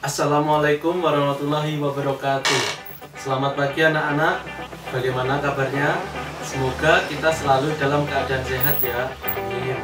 Assalamualaikum warahmatullahi wabarakatuh. Selamat pagi anak-anak. Bagaimana kabarnya? Semoga kita selalu dalam keadaan sehat ya. Amin.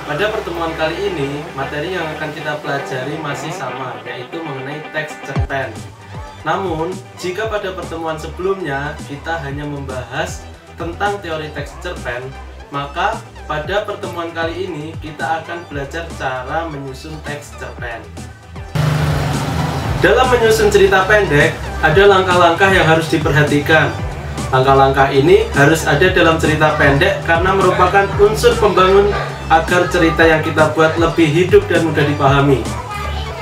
Pada pertemuan kali ini, materi yang akan kita pelajari masih sama, yaitu mengenai teks cerpen. Namun, jika pada pertemuan sebelumnya kita hanya membahas tentang teori teks cerpen, maka pada pertemuan kali ini kita akan belajar cara menyusun teks cerpen. Dalam menyusun cerita pendek, ada langkah-langkah yang harus diperhatikan. Langkah-langkah ini harus ada dalam cerita pendek karena merupakan unsur pembangun agar cerita yang kita buat lebih hidup dan mudah dipahami.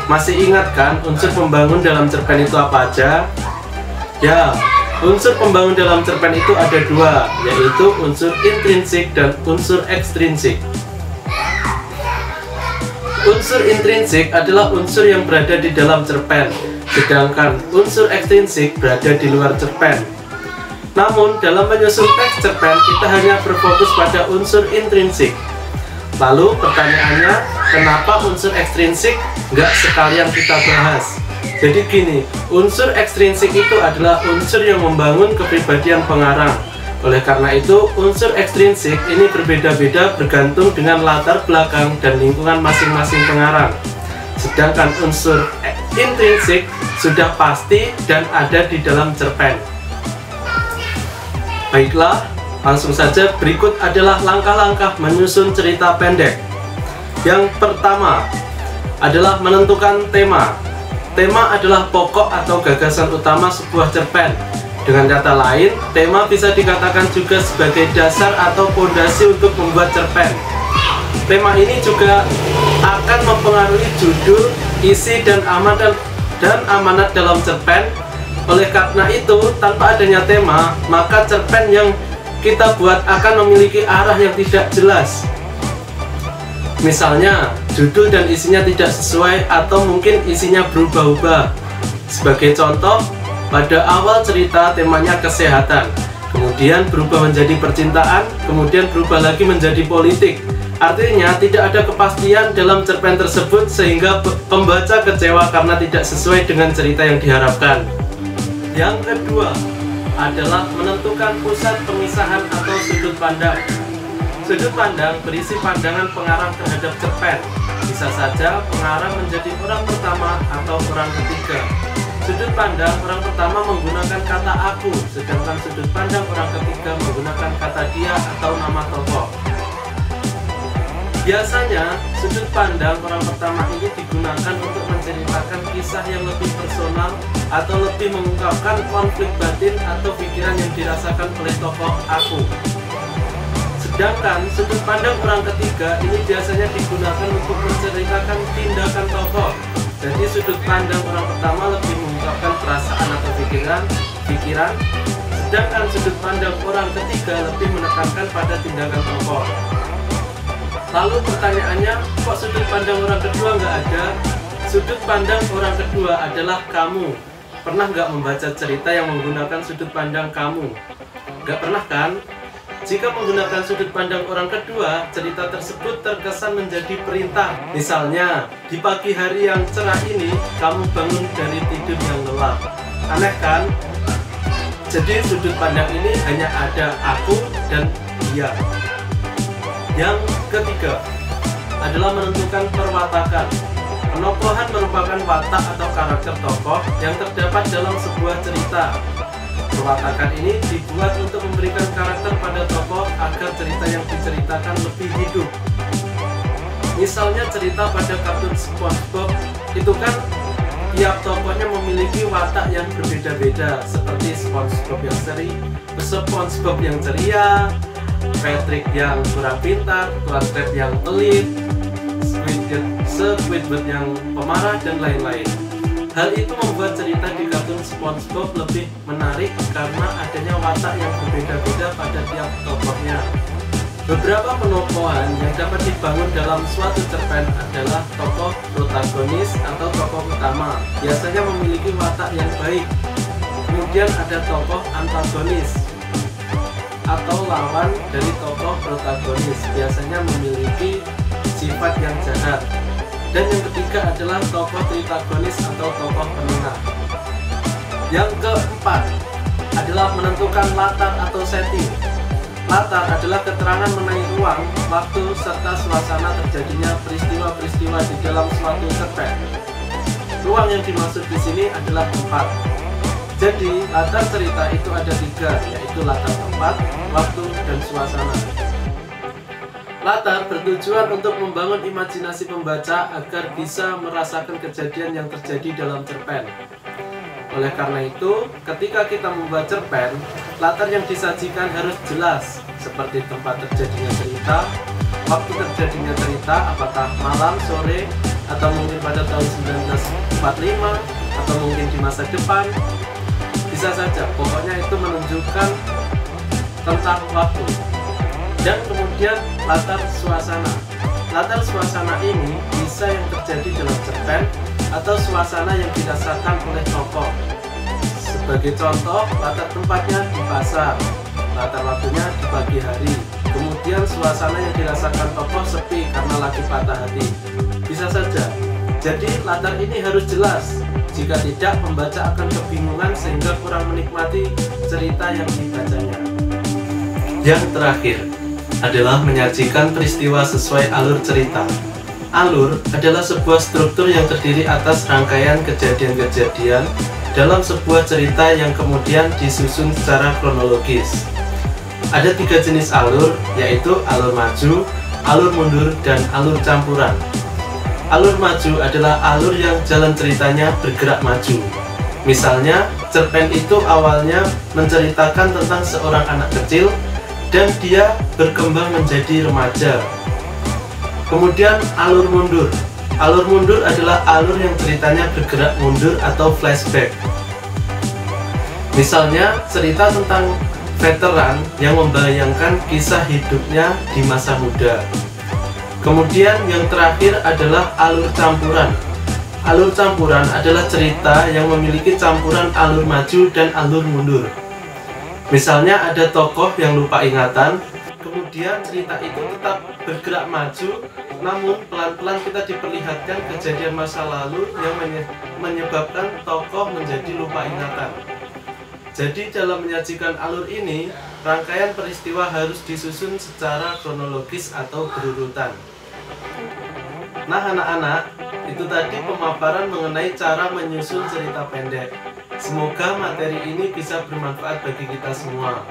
Masih ingat kan unsur pembangun dalam cerpen itu apa aja? Ya, unsur pembangun dalam cerpen itu ada dua, yaitu unsur intrinsik dan unsur ekstrinsik. Unsur intrinsik adalah unsur yang berada di dalam cerpen, sedangkan unsur ekstrinsik berada di luar cerpen. Namun, dalam menyusun teks cerpen, kita hanya berfokus pada unsur intrinsik. Lalu, pertanyaannya, kenapa unsur ekstrinsik nggak sekalian kita bahas? Jadi gini, unsur ekstrinsik itu adalah unsur yang membangun kepribadian pengarang. Oleh karena itu, unsur ekstrinsik ini berbeda-beda bergantung dengan latar belakang dan lingkungan masing-masing pengarang. Sedangkan unsur intrinsik sudah pasti dan ada di dalam cerpen. Baiklah, langsung saja berikut adalah langkah-langkah menyusun cerita pendek. Yang pertama adalah menentukan tema. Tema adalah pokok atau gagasan utama sebuah cerpen. Dengan kata lain, tema bisa dikatakan juga sebagai dasar atau fondasi untuk membuat cerpen. Tema ini juga akan mempengaruhi judul, isi, dan amanat dalam cerpen. Oleh karena itu, tanpa adanya tema, maka cerpen yang kita buat akan memiliki arah yang tidak jelas. Misalnya, judul dan isinya tidak sesuai atau mungkin isinya berubah-ubah. Sebagai contoh, pada awal cerita temanya kesehatan, kemudian berubah menjadi percintaan, kemudian berubah lagi menjadi politik. Artinya tidak ada kepastian dalam cerpen tersebut sehingga pembaca kecewa karena tidak sesuai dengan cerita yang diharapkan. Yang kedua adalah menentukan pusat pemisahan atau sudut pandang. Sudut pandang berisi pandangan pengarang terhadap cerpen. Bisa saja pengarang menjadi orang pertama atau orang ketiga. Sudut pandang orang pertama menggunakan kata aku, sedangkan sudut pandang orang ketiga menggunakan kata dia atau nama tokoh. Biasanya, sudut pandang orang pertama ini digunakan untuk menceritakan kisah yang lebih personal atau lebih mengungkapkan konflik batin atau pikiran yang dirasakan oleh tokoh aku. Sedangkan sudut pandang orang ketiga ini biasanya digunakan untuk menceritakan tindakan tokoh. Jadi sudut pandang orang pertama lebih mengungkapkan perasaan atau pikiran, sedangkan sudut pandang orang ketiga lebih menekankan pada tindakan tokoh. Lalu pertanyaannya, kok sudut pandang orang kedua nggak ada? Sudut pandang orang kedua adalah kamu. Pernah nggak membaca cerita yang menggunakan sudut pandang kamu? Nggak pernah kan? Jika menggunakan sudut pandang orang kedua, cerita tersebut terkesan menjadi perintah. Misalnya, di pagi hari yang cerah ini, kamu bangun dari tidur yang lelap. Aneh kan? Jadi sudut pandang ini hanya ada aku dan dia. Yang ketiga adalah menentukan perwatakan. Penokohan merupakan watak atau karakter tokoh yang terdapat dalam sebuah cerita. Perwatakan ini dibuat untuk memberikan karakter pada tokoh agar cerita yang diceritakan lebih hidup. Misalnya cerita pada kartun SpongeBob, itu kan tiap tokohnya memiliki watak yang berbeda-beda, seperti SpongeBob yang ceria, Patrick yang kurang pintar, Crab yang pelit, Squidward yang pemarah, dan lain-lain. Hal itu membuat cerita di kartun SpongeBob lebih menarik karena adanya watak yang berbeda-beda pada tiap tokohnya. Beberapa penokohan yang dapat dibangun dalam suatu cerpen adalah tokoh protagonis atau tokoh utama, biasanya memiliki watak yang baik. Kemudian ada tokoh antagonis atau lawan dari tokoh protagonis, biasanya memiliki sifat yang jahat. Dan yang ketiga adalah tokoh tritagonis atau tokoh penengah. Yang keempat adalah menentukan latar atau setting. Latar adalah keterangan mengenai ruang, waktu, serta suasana terjadinya peristiwa-peristiwa di dalam suatu cerpen. Ruang yang dimaksud di sini adalah tempat. Jadi, latar cerita itu ada 3, yaitu latar tempat, waktu, dan suasana. Latar bertujuan untuk membangun imajinasi pembaca agar bisa merasakan kejadian yang terjadi dalam cerpen. Oleh karena itu, ketika kita membuat cerpen, latar yang disajikan harus jelas, seperti tempat terjadinya cerita, waktu terjadinya cerita, apakah malam, sore, atau mungkin pada tahun 1945, atau mungkin di masa depan. Bisa saja, pokoknya itu menunjukkan tentang waktu. Dan kemudian latar suasana. Latar suasana ini bisa yang terjadi dalam cerpen atau suasana yang dirasakan oleh tokoh. Sebagai contoh, latar tempatnya di pasar, latar waktunya di pagi hari. Kemudian suasana yang dirasakan tokoh sepi karena lagi patah hati. Bisa saja. Jadi latar ini harus jelas. Jika tidak, pembaca akan kebingungan sehingga kurang menikmati cerita yang dibacanya. Yang terakhir adalah menyajikan peristiwa sesuai alur cerita. Alur adalah sebuah struktur yang terdiri atas rangkaian kejadian-kejadian dalam sebuah cerita yang kemudian disusun secara kronologis. Ada 3 jenis alur, yaitu alur maju, alur mundur, dan alur campuran. Alur maju adalah alur yang jalan ceritanya bergerak maju. Misalnya, cerpen itu awalnya menceritakan tentang seorang anak kecil dan dia berkembang menjadi remaja. Kemudian alur mundur. Alur mundur adalah alur yang ceritanya bergerak mundur atau flashback. Misalnya, cerita tentang veteran yang membayangkan kisah hidupnya di masa muda. Kemudian yang terakhir adalah alur campuran. Alur campuran adalah cerita yang memiliki campuran alur maju dan alur mundur. Misalnya ada tokoh yang lupa ingatan, kemudian cerita itu tetap bergerak maju, namun pelan-pelan kita diperlihatkan kejadian masa lalu yang menyebabkan tokoh menjadi lupa ingatan. Jadi dalam menyajikan alur ini, rangkaian peristiwa harus disusun secara kronologis atau berurutan. Nah anak-anak, itu tadi pemaparan mengenai cara menyusun cerita pendek. Semoga materi ini bisa bermanfaat bagi kita semua.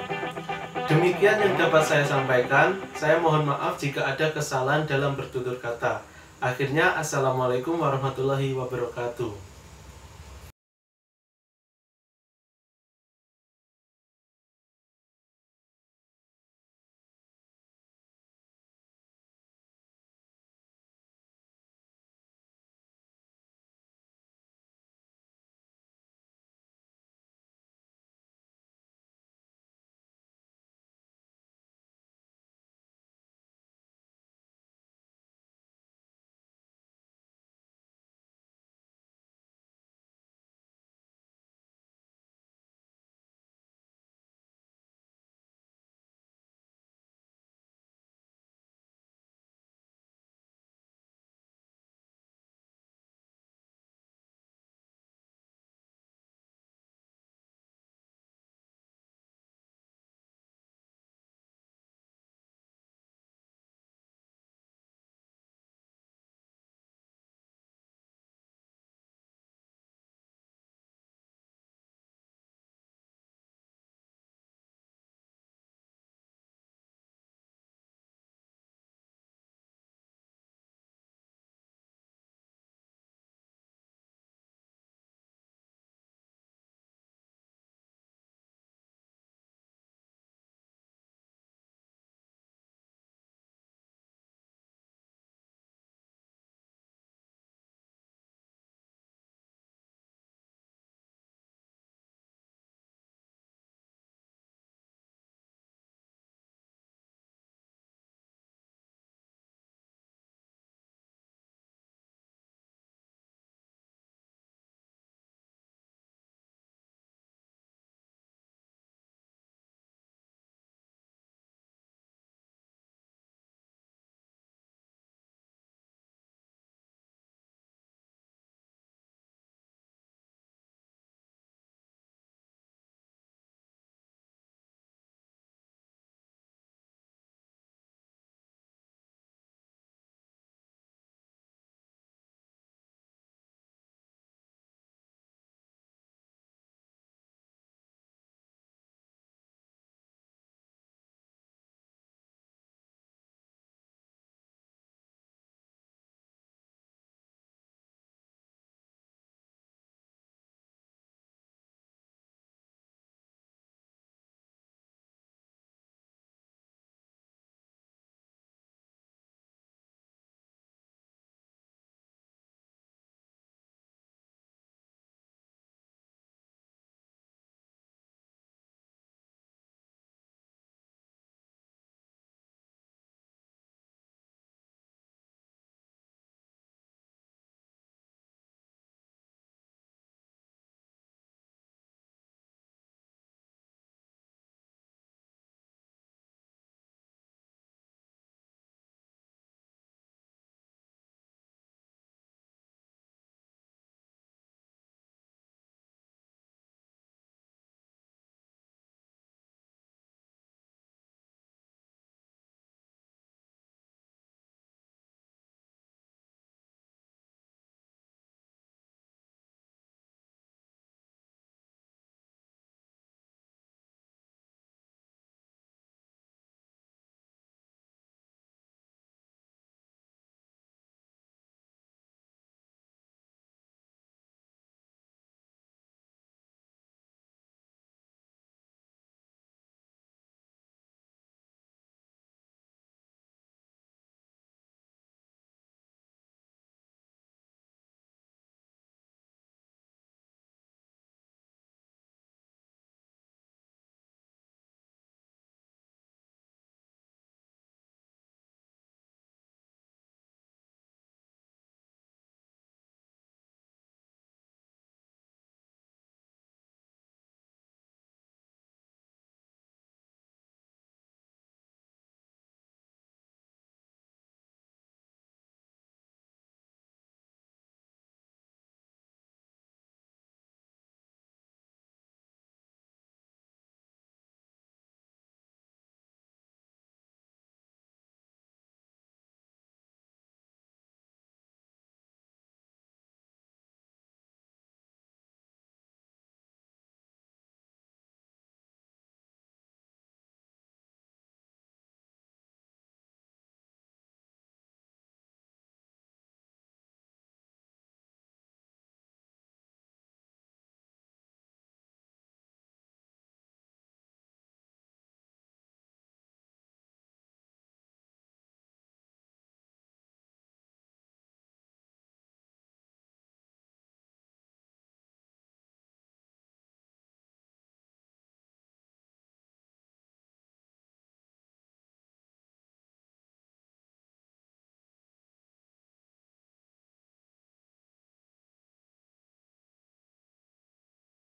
Demikian yang dapat saya sampaikan. Saya mohon maaf jika ada kesalahan dalam bertutur kata. Akhirnya, Assalamualaikum warahmatullahi wabarakatuh.